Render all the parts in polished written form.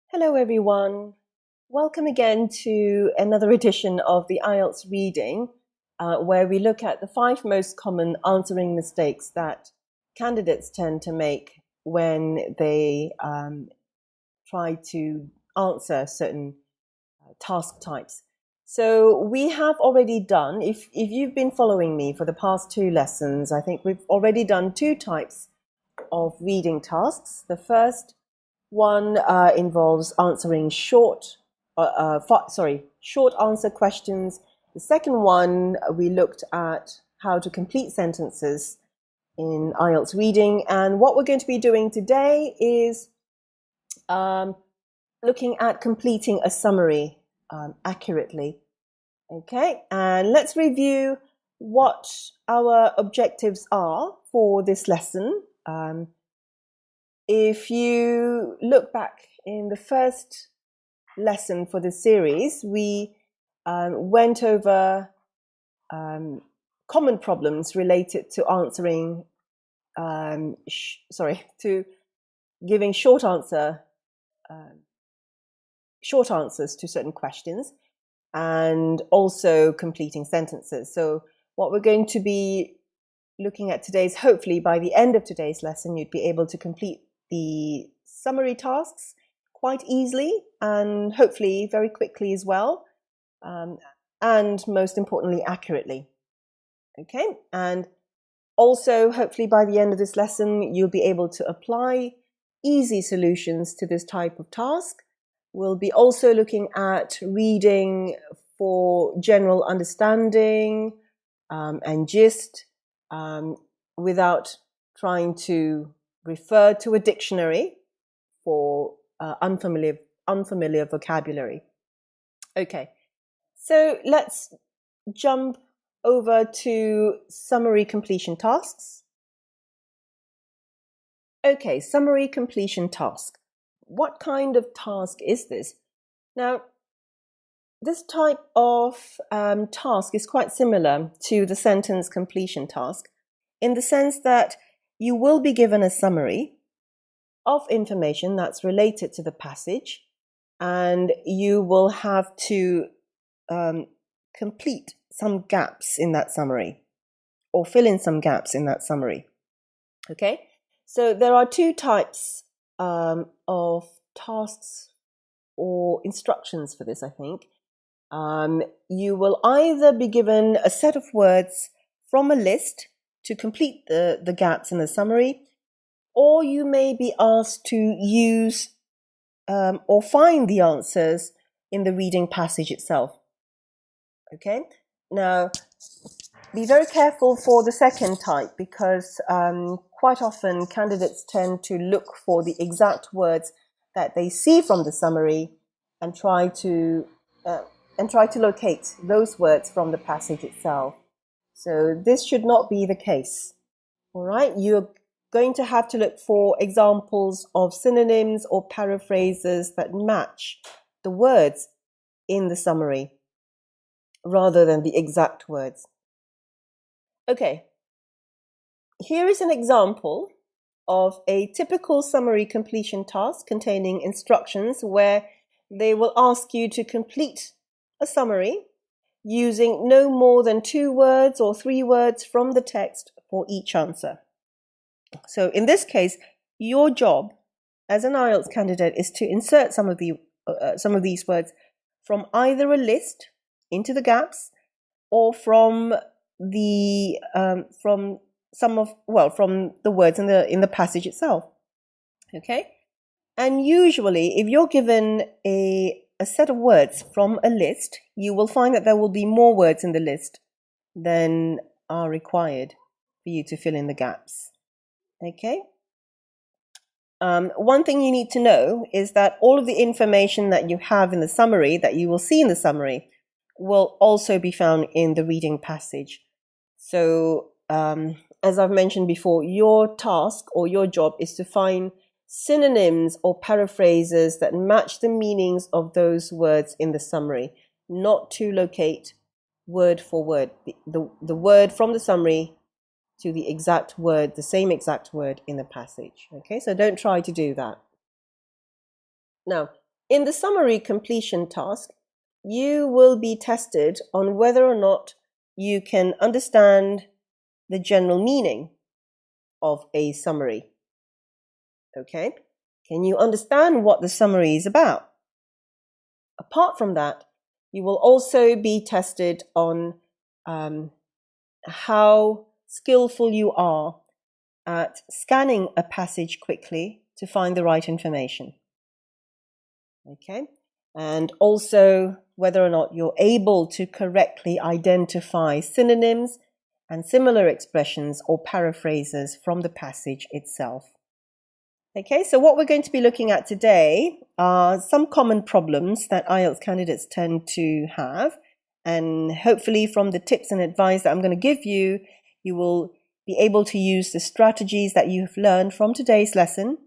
Hello everyone, welcome again to another edition of the IELTS reading where we look at the 5 most common answering mistakes that candidates tend to make when they try to answer certain task types. So we have already done, if you've been following me for the past 2 lessons, I think we've already done 2 types of reading tasks. The first one involves answering short answer questions. The second one, we looked at how to complete sentences in IELTS reading. And what we're going to be doing today is looking at completing a summary accurately. Okay, and let's review what our objectives are for this lesson. If you look back in the first lesson for the series, we went over common problems related to answering, to giving short answers to certain questions, and also completing sentences. So what we're going to be looking at today is, hopefully by the end of today's lesson, you'd be able to complete the summary tasks quite easily and hopefully very quickly as well, and most importantly accurately. Okay, and also hopefully by the end of this lesson you'll be able to apply easy solutions to this type of task. We'll be also looking at reading for general understanding and gist without trying to refer to a dictionary for unfamiliar vocabulary. Okay, so let's jump over to summary completion tasks. Okay, summary completion task. What kind of task is this? Now, this type of task is quite similar to the sentence completion task in the sense that you will be given a summary of information that's related to the passage, and you will have to complete some gaps in that summary or fill in some gaps in that summary. Okay, so there are 2 types of tasks or instructions for this, I think. You will either be given a set of words from a list to complete the gaps in the summary, or you may be asked to use or find the answers in the reading passage itself. Okay, now be very careful for the second type, because quite often candidates tend to look for the exact words that they see from the summary and try to locate those words from the passage itself. So this should not be the case. All right, you're going to have to look for examples of synonyms or paraphrases that match the words in the summary rather than the exact words. Okay, here is an example of a typical summary completion task containing instructions where they will ask you to complete a summary using no more than 2 words or 3 words from the text for each answer. So in this case, your job as an IELTS candidate is to insert some of these words from either a list into the gaps, or from the words in the passage itself. Okay, and usually if you're given a set of words from a list, you will find that there will be more words in the list than are required for you to fill in the gaps. Okay. One thing you need to know is that all of the information that you have in the summary, that you will see in the summary, will also be found in the reading passage. So, as I've mentioned before, your task or your job is to find synonyms or paraphrases that match the meanings of those words in the summary, not to locate word for word the word from the summary to the exact word, the same exact word in the passage. Okay, so don't try to do that. Now, In the summary completion task, you will be tested on whether or not you can understand the general meaning of a summary. Okay? Can you understand what the summary is about? Apart from that, you will also be tested on how skillful you are at scanning a passage quickly to find the right information. Okay? And also whether or not you're able to correctly identify synonyms and similar expressions or paraphrases from the passage itself. Okay, so what we're going to be looking at today are some common problems that IELTS candidates tend to have, and hopefully from the tips and advice that I'm going to give you, you will be able to use the strategies that you've learned from today's lesson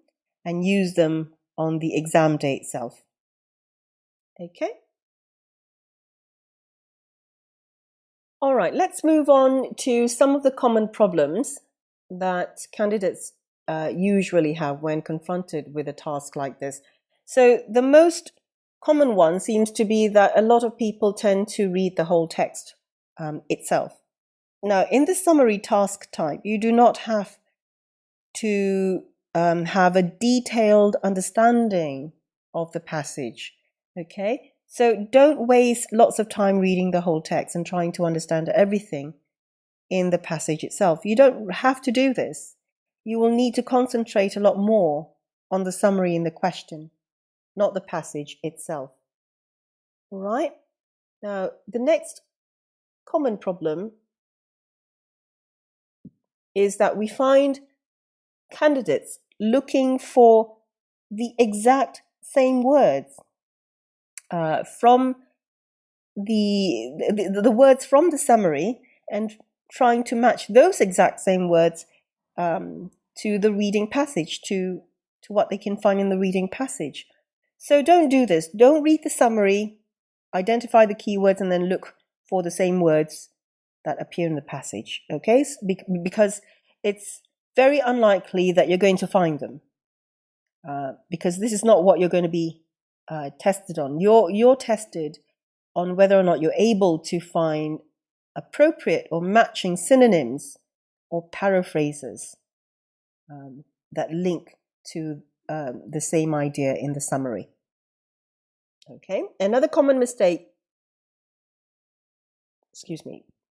and use them on the exam day itself. Okay. All right, let's move on to some of the common problems that candidates usually have when confronted with a task like this. So the most common one seems to be that a lot of people tend to read the whole text itself. Now, in the summary task type, you do not have to have a detailed understanding of the passage, okay? So don't waste lots of time reading the whole text and trying to understand everything in the passage itself. You don't have to do this. You will need to concentrate a lot more on the summary in the question, not the passage itself. All right? Now, the next common problem is that we find candidates looking for the exact same words from the words from the summary and trying to match those exact same words to the reading passage, to what they can find in the reading passage. So don't do this. Don't read the summary, identify the keywords, and then look for the same words that appear in the passage, okay? Because it's very unlikely that you're going to find them, because this is not what you're going to be tested on. You're tested on whether or not you're able to find appropriate or matching synonyms or paraphrases that link to the same idea in the summary. Okay, another common mistake,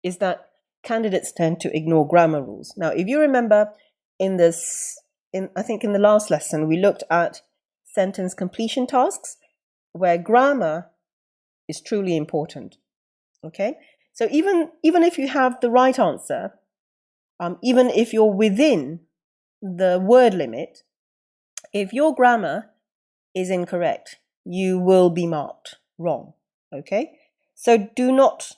is that candidates tend to ignore grammar rules. Now, if you remember I think in the last lesson, we looked at sentence completion tasks where grammar is truly important. Okay, so even if you have the right answer, even if you're within the word limit, if your grammar is incorrect, you will be marked wrong. Okay, so do not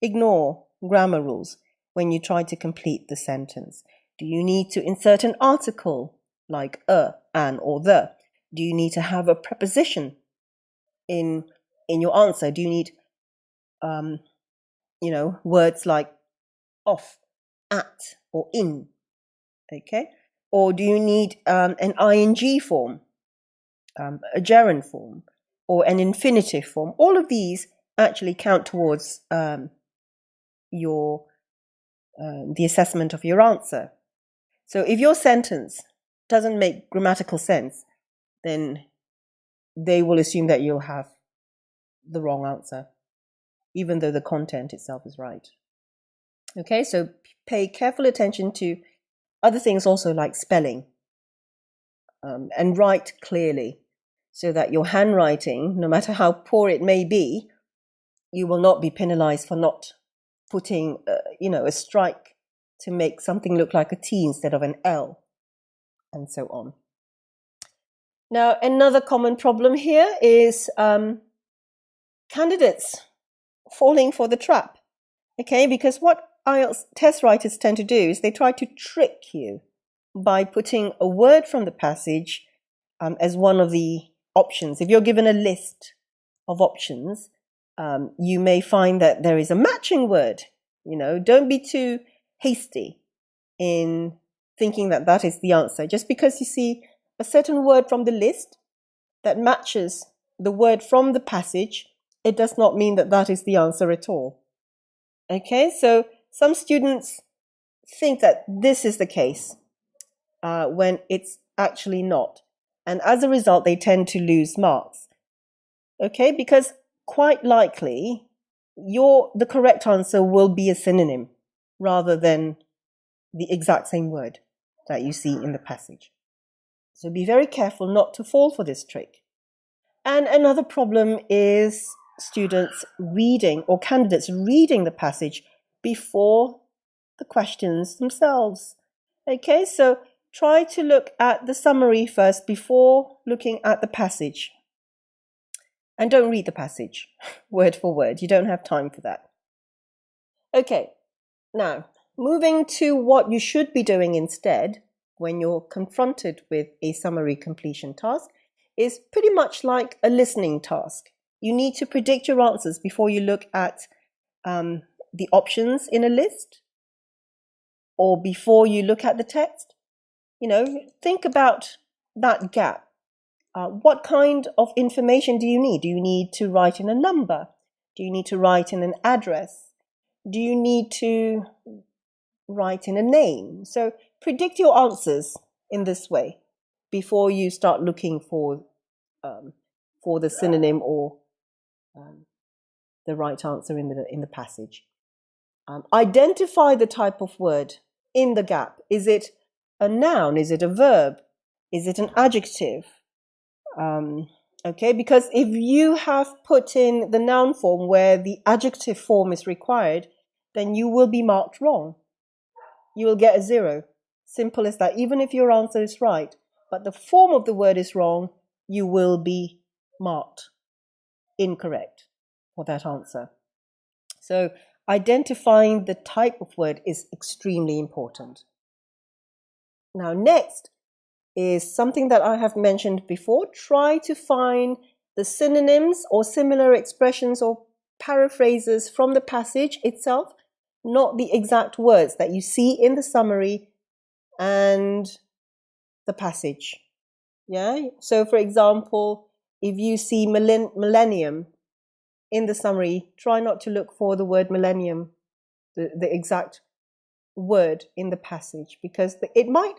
ignore grammar rules when you try to complete the sentence. Do you need to insert an article like an, or the? Do you need to have a preposition in your answer? Do you need words like off, at, or in? Okay, or do you need an ing form, a gerund form, or an infinitive form? All of these actually count towards the assessment of your answer. So if your sentence doesn't make grammatical sense, then they will assume that you'll have the wrong answer, even though the content itself is right. Okay, so pay careful attention to other things also, like spelling, and write clearly so that your handwriting, no matter how poor it may be, you will not be penalized for not putting a strike to make something look like a T instead of an L, and so on. Now, another common problem here is candidates falling for the trap. Okay, because what IELTS test writers tend to do is they try to trick you by putting a word from the passage as one of the options. If you're given a list of options, you may find that there is a matching word. Don't be too hasty in thinking that that is the answer. Just because you see a certain word from the list that matches the word from the passage, it does not mean that that is the answer at all. Okay, so some students think that this is the case when it's actually not. And as a result, they tend to lose marks. Okay, because quite likely the correct answer will be a synonym rather than the exact same word that you see in the passage. So be very careful not to fall for this trick. And another problem is students reading, or candidates reading the passage before the questions themselves. Okay, so try to look at the summary first before looking at the passage. And don't read the passage word for word. You don't have time for that. Okay, now moving to what you should be doing instead when you're confronted with a summary completion task is pretty much like a listening task. You need to predict your answers before you look at the options in a list or before you look at the text. You know, think about that gap. What kind of information do you need? Do you need to write in a number? Do you need to write in an address? Do you need to write in a name? So predict your answers in this way before you start looking for the synonym or the right answer in the passage. Identify the type of word in the gap. Is it a noun? Is it a verb? Is it an adjective? Okay, because if you have put in the noun form where the adjective form is required, then you will be marked wrong. You will get a 0. Simple as that. Even if your answer is right, but the form of the word is wrong, you will be marked incorrect for that answer. So identifying the type of word is extremely important. Now, next is something that I have mentioned before. Try to find the synonyms or similar expressions or paraphrases from the passage itself, not the exact words that you see in the summary and the passage. Yeah. So, for example, if you see millennium in the summary, try not to look for the word millennium, the exact word in the passage, because it might,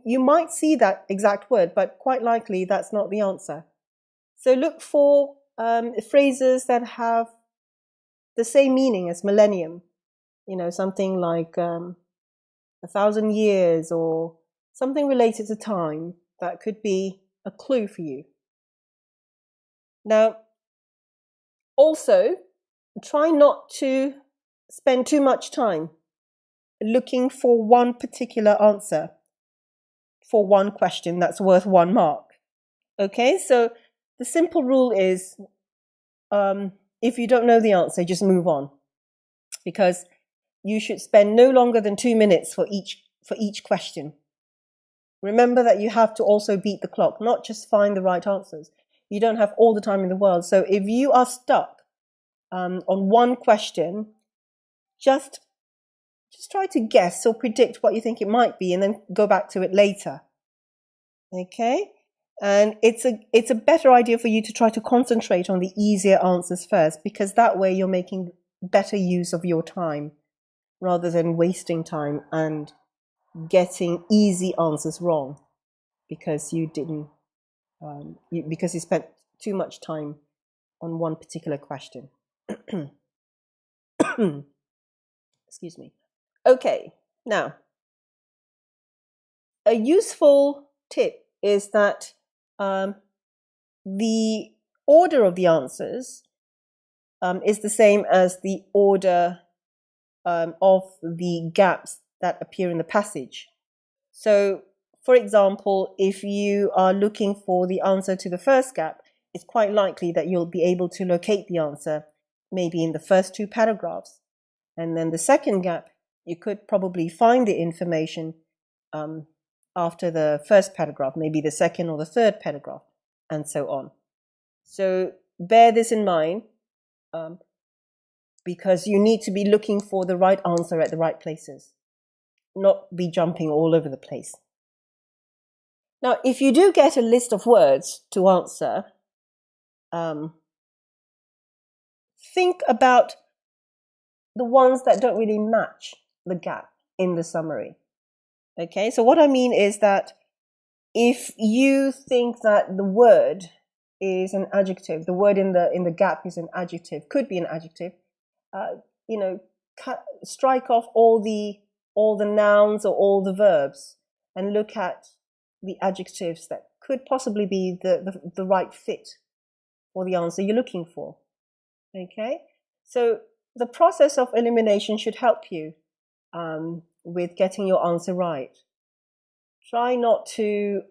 you might see that exact word, but quite likely that's not the answer. So look for phrases that have the same meaning as millennium, something like 1,000 years or something related to time. That could be a clue for you. Now, also, try not to spend too much time looking for one particular answer for one question that's worth 1 mark. Okay, so the simple rule is if you don't know the answer, just move on, because you should spend no longer than 2 minutes for each question. Remember that you have to also beat the clock, not just find the right answers. You don't have all the time in the world. So if you are stuck on one question, just try to guess or predict what you think it might be and then go back to it later. Okay? And it's a better idea for you to try to concentrate on the easier answers first, because that way you're making better use of your time rather than wasting time and getting easy answers wrong because you didn't because you spent too much time on one particular question. Excuse me. Okay, now a useful tip is that the order of the answers is the same as the order of the gaps that appear in the passage. So, for example, if you are looking for the answer to the first gap, it's quite likely that you'll be able to locate the answer maybe in the first 2 paragraphs. And then the second gap, you could probably find the information after the first paragraph, maybe the second or the third paragraph, and so on. So bear this in mind, because you need to be looking for the right answer at the right places, not be jumping all over the place. Now, if you do get a list of words to answer, think about the ones that don't really match the gap in the summary. Okay, so what I mean is that if you think that the word is an adjective, the word in the gap is an adjective, could be an adjective, strike off all the nouns or all the verbs and look at the adjectives that could possibly be the right fit for the answer you're looking for. Okay, so the process of elimination should help you with getting your answer right. Try not to,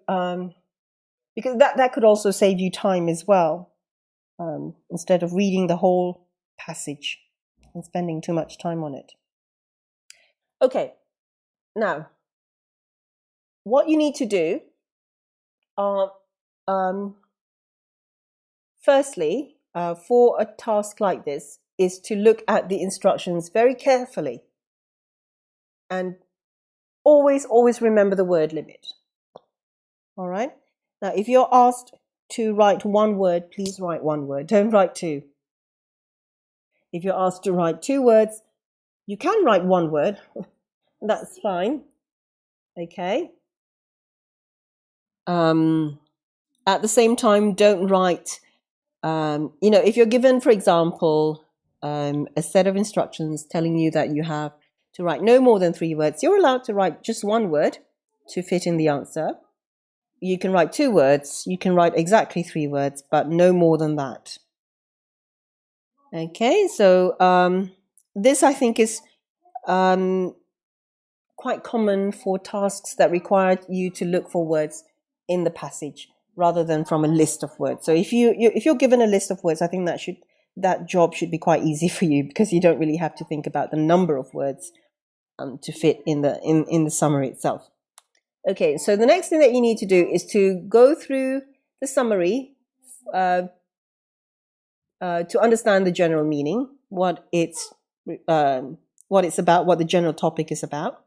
because that could also save you time as well, instead of reading the whole passage and spending too much time on it. Okay, now, what you need to do are, firstly, for a task like this, is to look at the instructions very carefully and always remember the word limit. All right? Now, if you're asked to write one word, please write one word. Don't write two. If you're asked to write 2 words, you can write 1 word. That's fine. Okay? At the same time, don't write, if you're given, for example, a set of instructions telling you that you have to write no more than 3 words, you're allowed to write just 1 word to fit in the answer. You can write 2 words, you can write exactly 3 words, but no more than that. Okay, so this I think is quite common for tasks that require you to look for words in the passage rather than from a list of words. So if you're given a list of words, I think that job should be quite easy for you, because you don't really have to think about the number of words to fit in the summary itself. Okay, so the next thing that you need to do is to go through the summary to understand the general meaning, what it's about, what the general topic is about.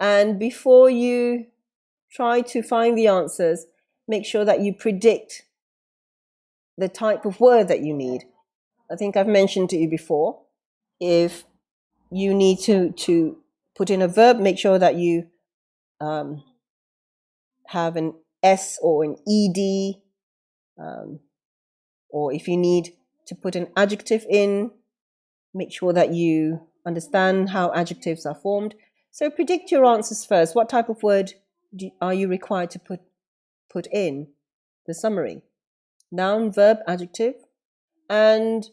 And before you try to find the answers, make sure that you predict the type of word that you need. I think I've mentioned to you before, if you need to put in a verb, make sure that you have an S or an ED, or if you need to put an adjective in, make sure that you understand how adjectives are formed. So predict your answers first. What type of word are you required to put in the summary? Noun, verb, adjective. And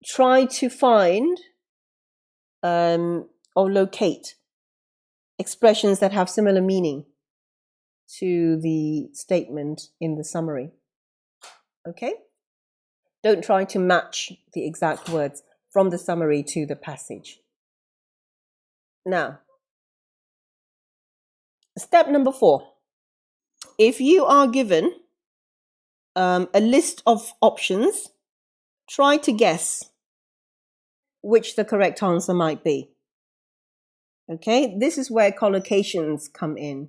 try to find or locate expressions that have similar meaning to the statement in the summary. Okay? Don't try to match the exact words from the summary to the passage. Now, step number 4. If you are given a list of options, try to guess which the correct answer might be. Okay, this is where collocations come in.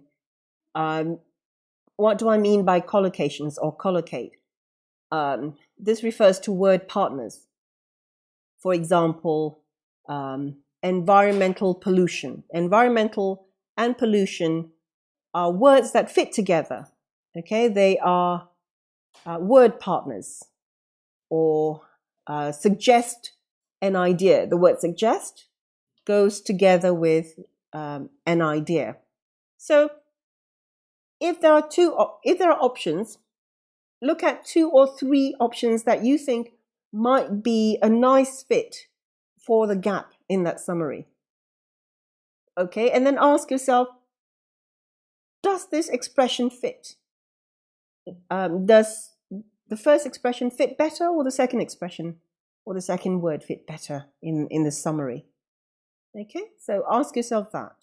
What do I mean by collocations or collocate? This refers to word partners. For example, environmental pollution. Environmental and pollution are words that fit together. Okay, they are word partners, or suggest an idea. The word suggest goes together with an idea. So if there are options, look at 2 or 3 options that you think might be a nice fit for the gap in that summary. Okay, and then ask yourself, does this expression fit? Does the first expression fit better, or the second expression or the second word fit better in the summary? Okay, so ask yourself that.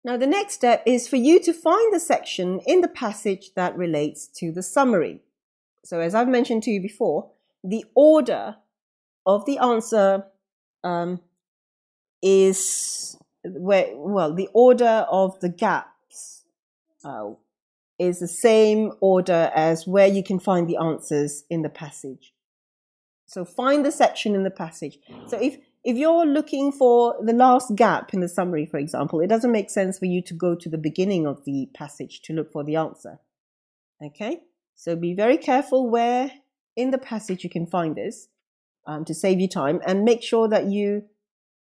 Now, the next step is for you to find the section in the passage that relates to the summary. So as I've mentioned to you before, the order of the answer is the order of the gaps is the same order as where you can find the answers in the passage. So find the section in the passage. So if you're looking for the last gap in the summary, for example, it doesn't make sense for you to go to the beginning of the passage to look for the answer. Okay, so be very careful where in the passage you can find this to save you time, and make sure that you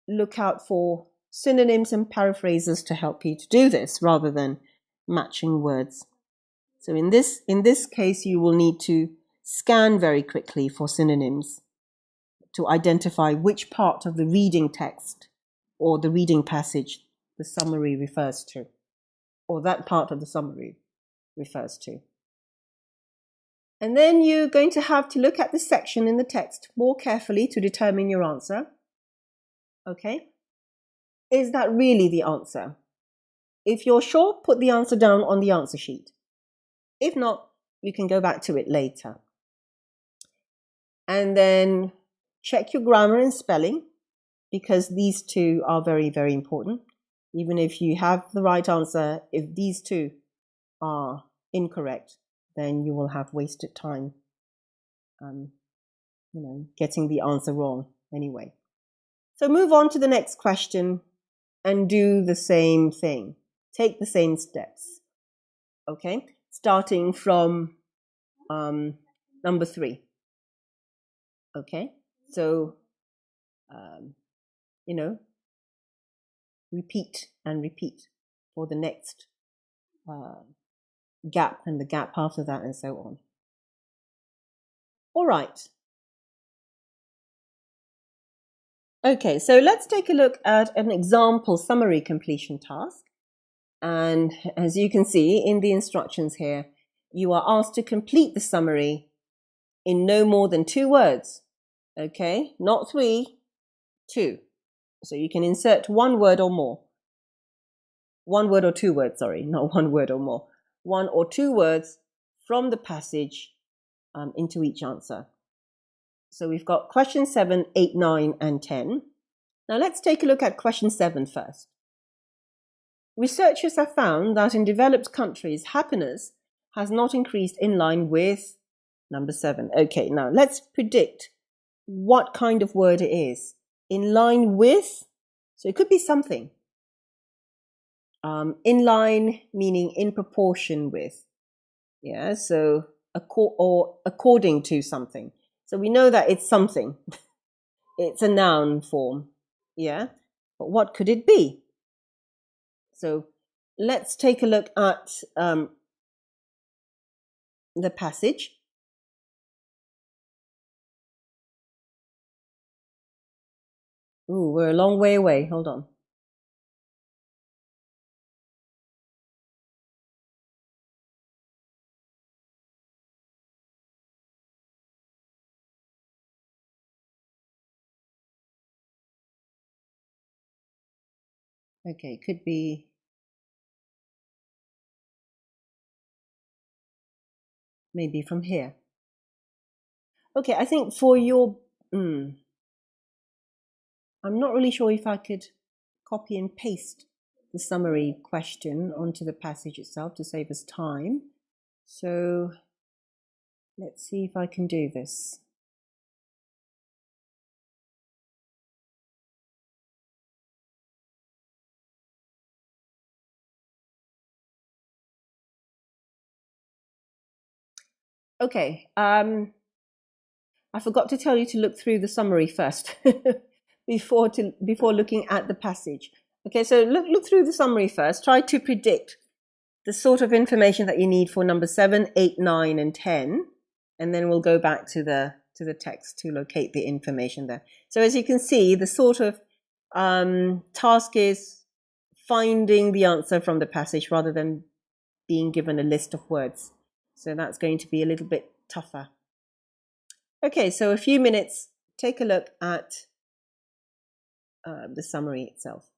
look out for synonyms and paraphrases to help you to do this rather than matching words. So in this case, you will need to scan very quickly for synonyms to identify which part of the reading text or the reading passage the summary refers to, or that part of the summary refers to. And then you're going to have to look at the section in the text more carefully to determine your answer. Okay? Is that really the answer? If you're sure, put the answer down on the answer sheet. If not, you can go back to it later. And then check your grammar and spelling, because these two are very, very important. Even if you have the right answer, if these two are incorrect, then you will have wasted time, getting the answer wrong anyway. So move on to the next question and do the same thing. Take the same steps. Okay, starting from number 3. Okay, so repeat and repeat for the next gap and the gap after that, and so on. All right. Okay, so let's take a look at an example summary completion task. And as you can see in the instructions here, you are asked to complete the summary in no more than 2 words. Okay, not 3, 2. So you can insert 1 word or more. 1 word or 2 words, sorry, not 1 word or more. 1 or 2 words from the passage into each answer. So we've got question 7, 8, 9, and 10. Now let's take a look at question 7 first. Researchers have found that in developed countries, happiness has not increased in line with number 7. Okay, now let's predict what kind of word it is. In line with, so it could be something. In line meaning in proportion with. Yeah, so or according to something. So we know that it's something. It's a noun form. Yeah, but what could it be? So let's take a look at the passage. Ooh, we're a long way away. Hold on. Okay, it could be maybe from here. Okay, I think for your... I'm not really sure if I could copy and paste the summary question onto the passage itself to save us time. So let's see if I can do this. Okay, I forgot to tell you to look through the summary first before looking at the passage. Okay, so look through the summary first. Try to predict the sort of information that you need for number 7, 8, 9, and 10, and then we'll go back to the text to locate the information there. So as you can see, the sort of task is finding the answer from the passage rather than being given a list of words. So that's going to be a little bit tougher. Okay, so a few minutes, take a look at the summary itself.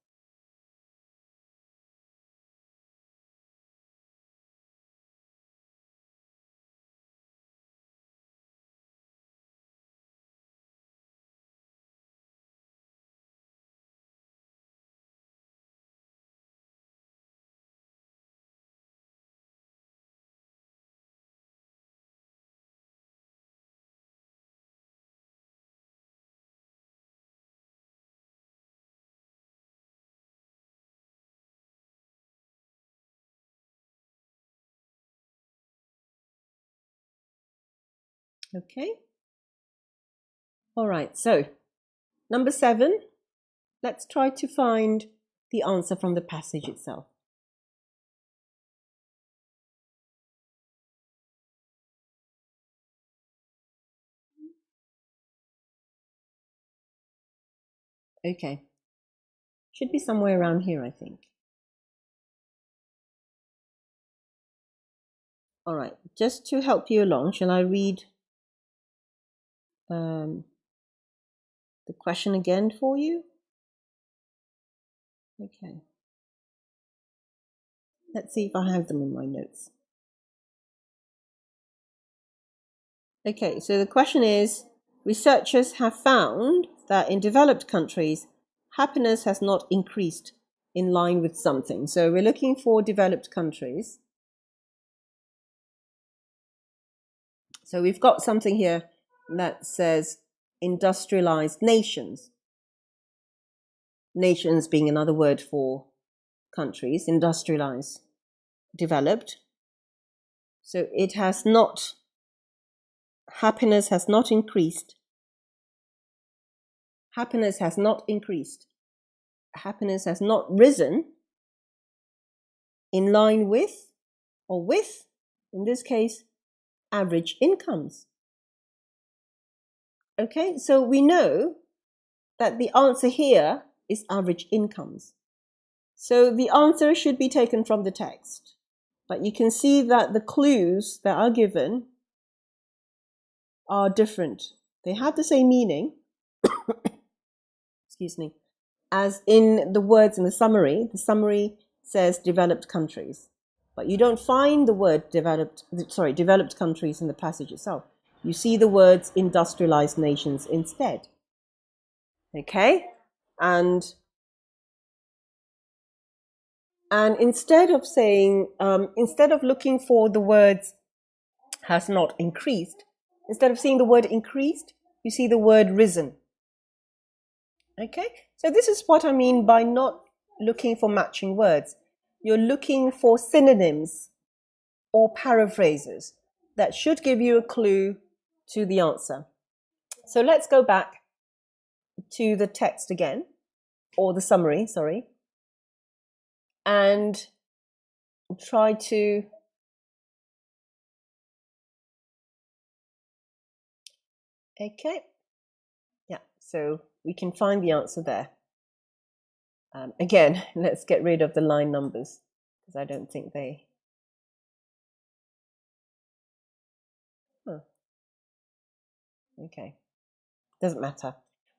Okay. All right, so number 7, let's try to find the answer from the passage itself. Okay. Should be somewhere around here, I think. All right, just to help you along, shall I read the question again for you? Okay. Let's see if I have them in my notes. Okay, so the question is, researchers have found that in developed countries, happiness has not increased in line with something. So we're looking for developed countries. So we've got something here that says industrialized nations. Nations being another word for countries, industrialized, developed. So it has not, happiness has not increased. Happiness has not increased. Happiness has not risen in line with, or with, in this case, average incomes. Okay, so we know that the answer here is average incomes. So the answer should be taken from the text. But you can see that the clues that are given are different. They have the same meaning, excuse me, as in the words in the summary. The summary says developed countries, but you don't find the word developed countries in the passage itself. You see the words industrialized nations instead. Okay? And instead of saying, instead of looking for the words has not increased, instead of seeing the word increased, you see the word risen. Okay? So this is what I mean by not looking for matching words. You're looking for synonyms or paraphrases that should give you a clue to the answer. So let's go back to the text again, or the summary, sorry, and try to okay, yeah, so we can find the answer there. Again, let's get rid of the line numbers because I don't think they okay, doesn't matter.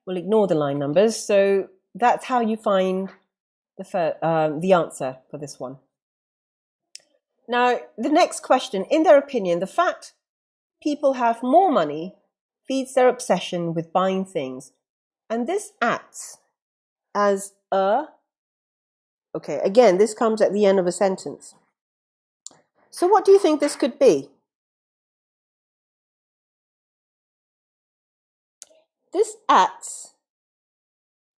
We'll ignore the line numbers. So that's how you find the answer for this one. Now, the next question, in their opinion, the fact people have more money feeds their obsession with buying things. And this acts as okay, again, this comes at the end of a sentence. So what do you think this could be? This acts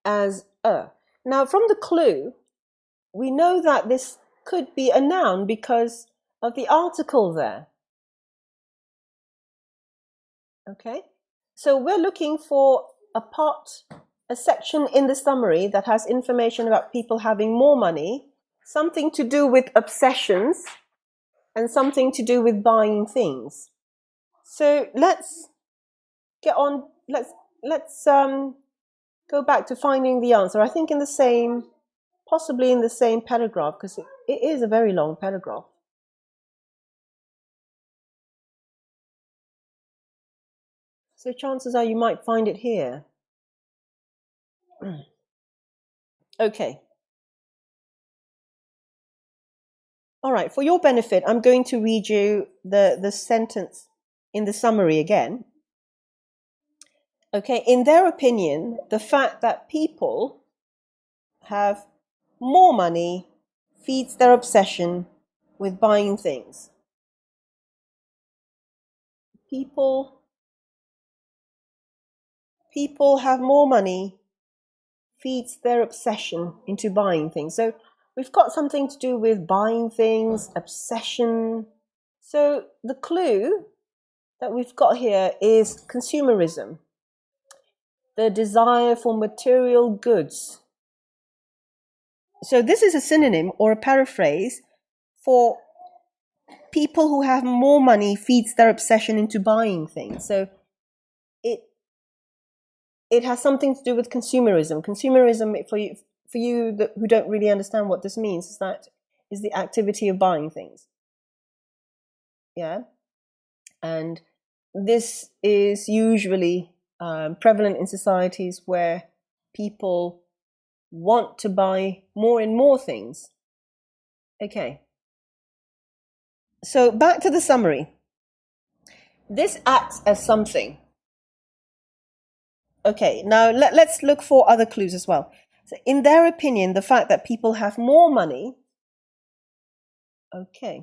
as Now, from the clue, we know that this could be a noun because of the article there. Okay, so we're looking for a section in the summary that has information about people having more money, something to do with obsessions, and something to do with buying things. So let's get on. Let's go back to finding the answer. I think possibly in the same paragraph, because it is a very long paragraph. So chances are you might find it here. Okay. All right, for your benefit, I'm going to read you the sentence in the summary again. Okay, in their opinion, the fact that people have more money feeds their obsession with buying things. People have more money feeds their obsession into buying things. So we've got something to do with buying things, obsession. So the clue that we've got here is consumerism, the desire for material goods. So this is a synonym or a paraphrase for people who have more money feeds their obsession into buying things. So it has something to do with consumerism. Consumerism, for you who don't really understand what this means, is the activity of buying things. Yeah, and this is usually prevalent in societies where people want to buy more and more things. Okay, so back to the summary. This acts as something. Okay, now let's look for other clues as well. So in their opinion, the fact that people have more money, okay,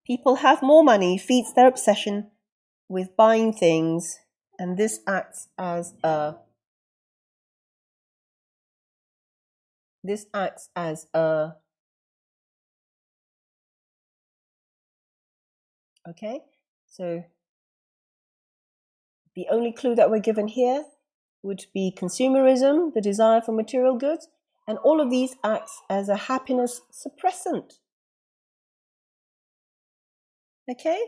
people have more money feeds their obsession with buying things, and this acts as a okay, so the only clue that we're given here would be consumerism, the desire for material goods, and all of these acts as a happiness suppressant. Okay?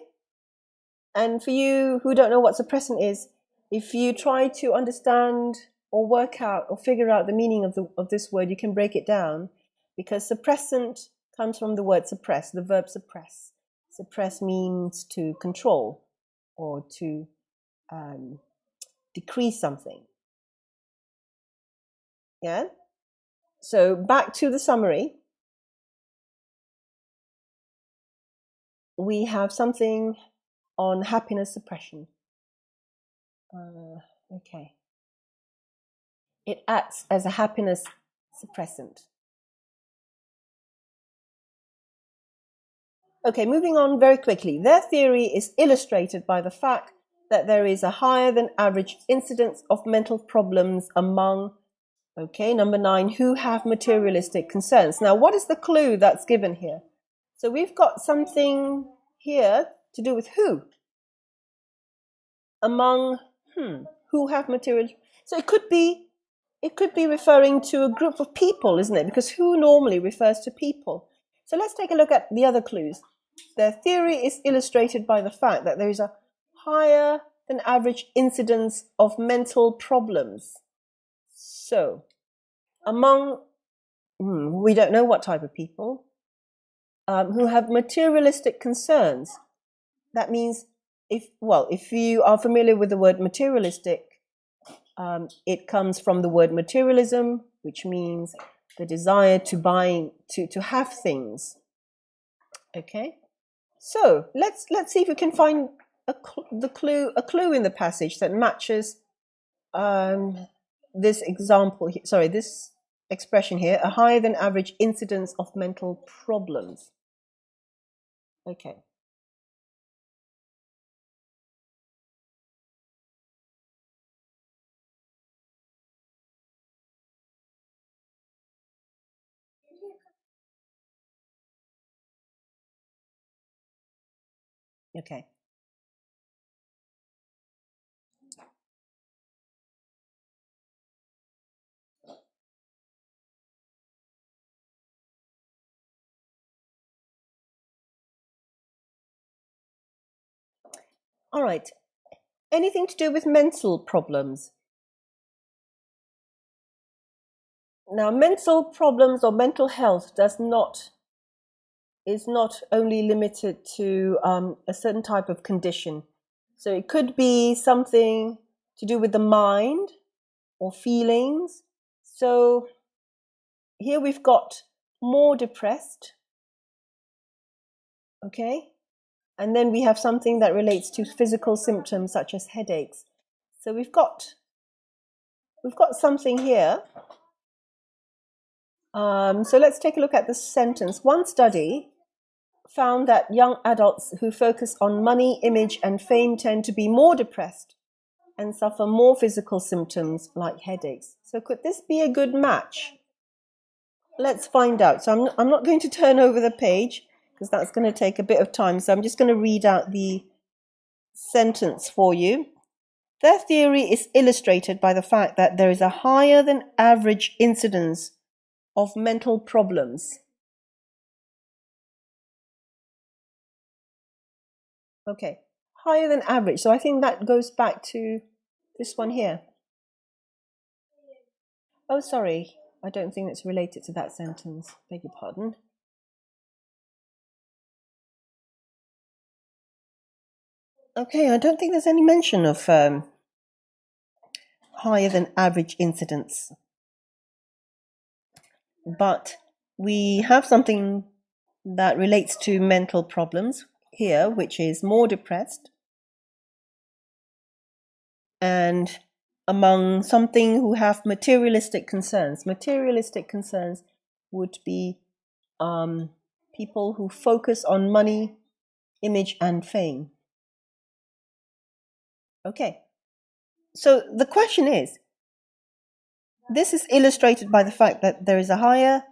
And for you who don't know what suppressant is, if you try to understand or work out or figure out the meaning of this word, you can break it down, because suppressant comes from the word suppress, the verb suppress. Suppress means to control or to decrease something. Yeah? So back to the summary. We have something on happiness suppression. Okay. It acts as a happiness suppressant. Okay, moving on very quickly. Their theory is illustrated by the fact that there is a higher than average incidence of mental problems among, okay, number 9, who have materialistic concerns. Now, what is the clue that's given here? So we've got something here to do with who. Among who have material. So it could be referring to a group of people, isn't it? Because who normally refers to people. So let's take a look at the other clues. Their theory is illustrated by the fact that there is a higher than average incidence of mental problems. So among, we don't know what type of people, who have materialistic concerns. That means if you are familiar with the word materialistic, it comes from the word materialism, which means the desire to have things. Okay, so let's see if we can find a clue in the passage that matches this example. Sorry, this expression here: a higher than average incidence of mental problems. Okay. Okay. All right. Anything to do with mental problems? Now, mental problems or mental health is not only limited to a certain type of condition. So it could be something to do with the mind or feelings. So here we've got more depressed. Okay. And then we have something that relates to physical symptoms such as headaches. So we've got something here. So let's take a look at this sentence. One study found that young adults who focus on money, image, and fame tend to be more depressed and suffer more physical symptoms like headaches. So could this be a good match? Let's find out. So I'm not going to turn over the page because that's going to take a bit of time. So I'm just going to read out the sentence for you. Their theory is illustrated by the fact that there is a higher than average incidence of mental problems. Okay, higher than average. So I think that goes back to this one here. Oh, sorry. I don't think it's related to that sentence. Beg your pardon. Okay, I don't think there's any mention of higher than average incidence. But we have something that relates to mental problems here, which is more depressed. And among something who have materialistic concerns. Materialistic concerns would be people who focus on money, image, and fame. Okay, so the question is, this is illustrated by the fact that there is a higher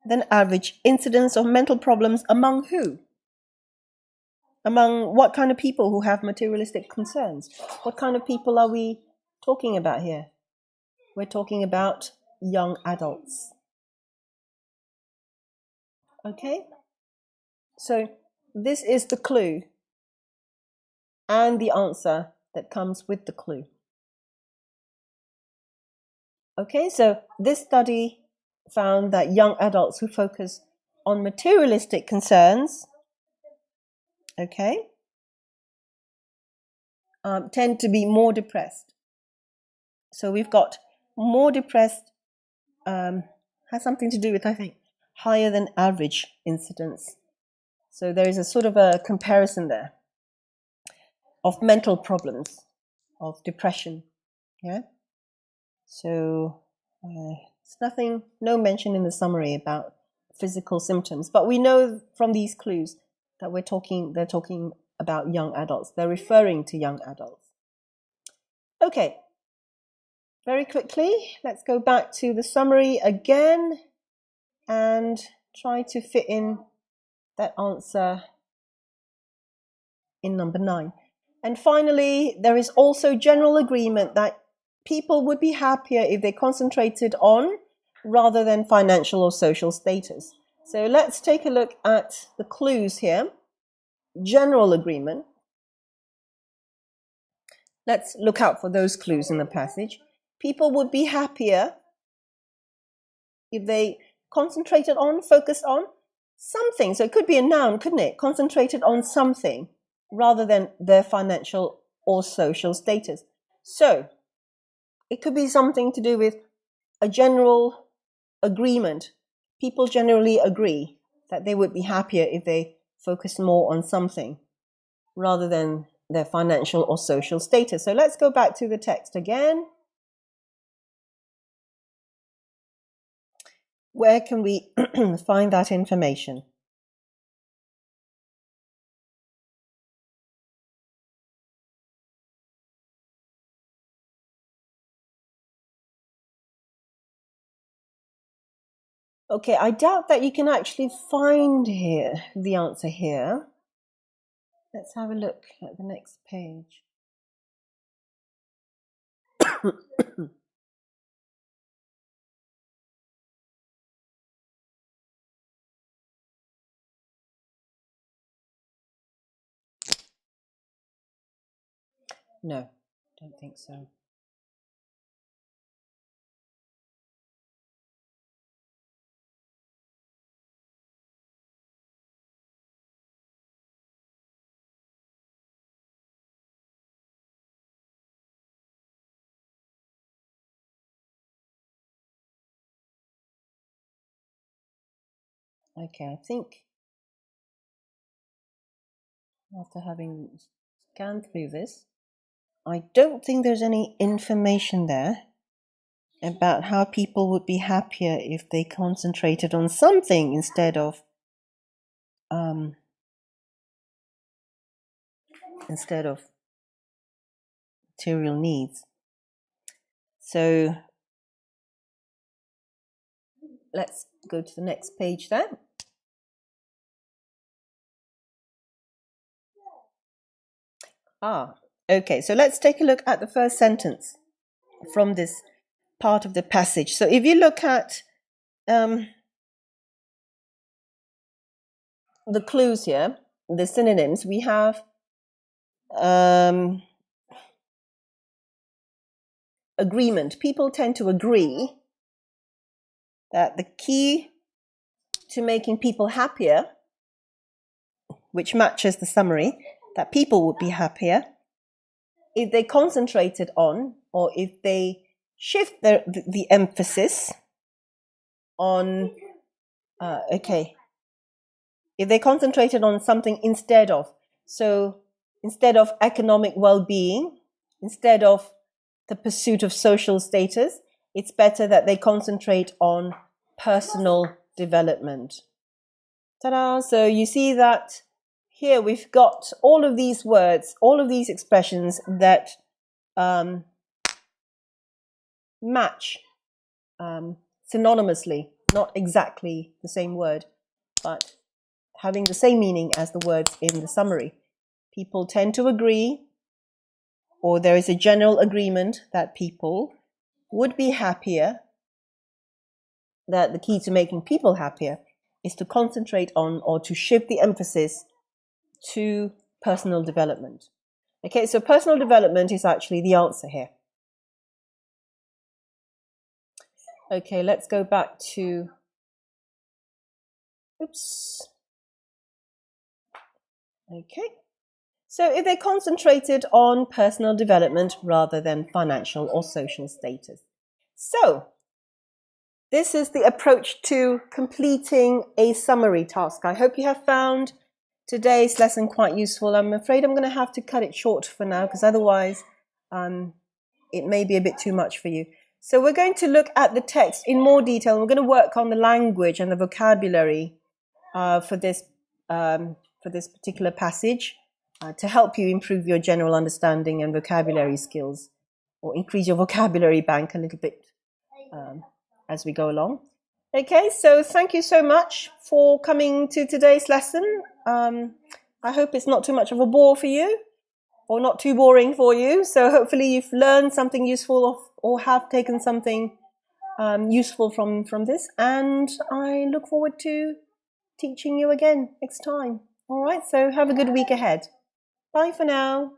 than average incidence of mental problems among who? Among what kind of people who have materialistic concerns? What kind of people are we talking about here? We're talking about young adults. Okay? So this is the clue and the answer that comes with the clue. Okay, so this study found that young adults who focus on materialistic concerns, okay, tend to be more depressed. So we've got more depressed, has something to do with, I think, higher than average incidence. So there is a sort of a comparison there of mental problems, of depression. Yeah. So it's nothing, no mention in the summary about physical symptoms, but we know from these clues that they're talking about young adults. They're referring to young adults. Okay. Very quickly, let's go back to the summary again and try to fit in that answer in number 9. And finally, there is also general agreement that people would be happier if they concentrated on rather than financial or social status. So let's take a look at the clues here. General agreement. Let's look out for those clues in the passage. People would be happier if they concentrated on, focused on something. So it could be a noun, couldn't it? Concentrated on something rather than their financial or social status. So it could be something to do with a general agreement. People generally agree that they would be happier if they focused more on something rather than their financial or social status. So let's go back to the text again. Where can we find that information? Okay, I doubt that you can actually find here the answer here. Let's have a look at the next page. No, don't think so. Okay, I think after having scanned through this, I don't think there's any information there about how people would be happier if they concentrated on something instead of material needs. So let's go to the next page then. Okay, so let's take a look at the first sentence from this part of the passage. So if you look at the clues here, the synonyms, we have agreement. People tend to agree that the key to making people happier, which matches the summary, that people would be happier if they concentrated on, or if they shift the emphasis on, if they concentrated on something instead of. So instead of economic well-being, instead of the pursuit of social status, it's better that they concentrate on personal development. Ta-da! So you see that here we've got all of these words, all of these expressions that match synonymously, not exactly the same word, but having the same meaning as the words in the summary. People tend to agree, or there is a general agreement that people would be happier, that the key to making people happier is to concentrate on, or to shift the emphasis to, personal development. Okay, so personal development is actually the answer here. Okay, let's go back to, Okay, so if they concentrated on personal development rather than financial or social status. So this is the approach to completing a summary task. I hope you have found today's lesson quite useful. I'm afraid I'm going to have to cut it short for now, because otherwise it may be a bit too much for you. So we're going to look at the text in more detail. We're going to work on the language and the vocabulary for this particular passage to help you improve your general understanding and vocabulary skills, or increase your vocabulary bank a little bit as we go along. Okay, so thank you so much for coming to today's lesson. I hope it's not too much of a bore for you, or not too boring for you. So hopefully you've learned something useful, or have taken something useful from this. And I look forward to teaching you again next time. All right, so have a good week ahead. Bye for now.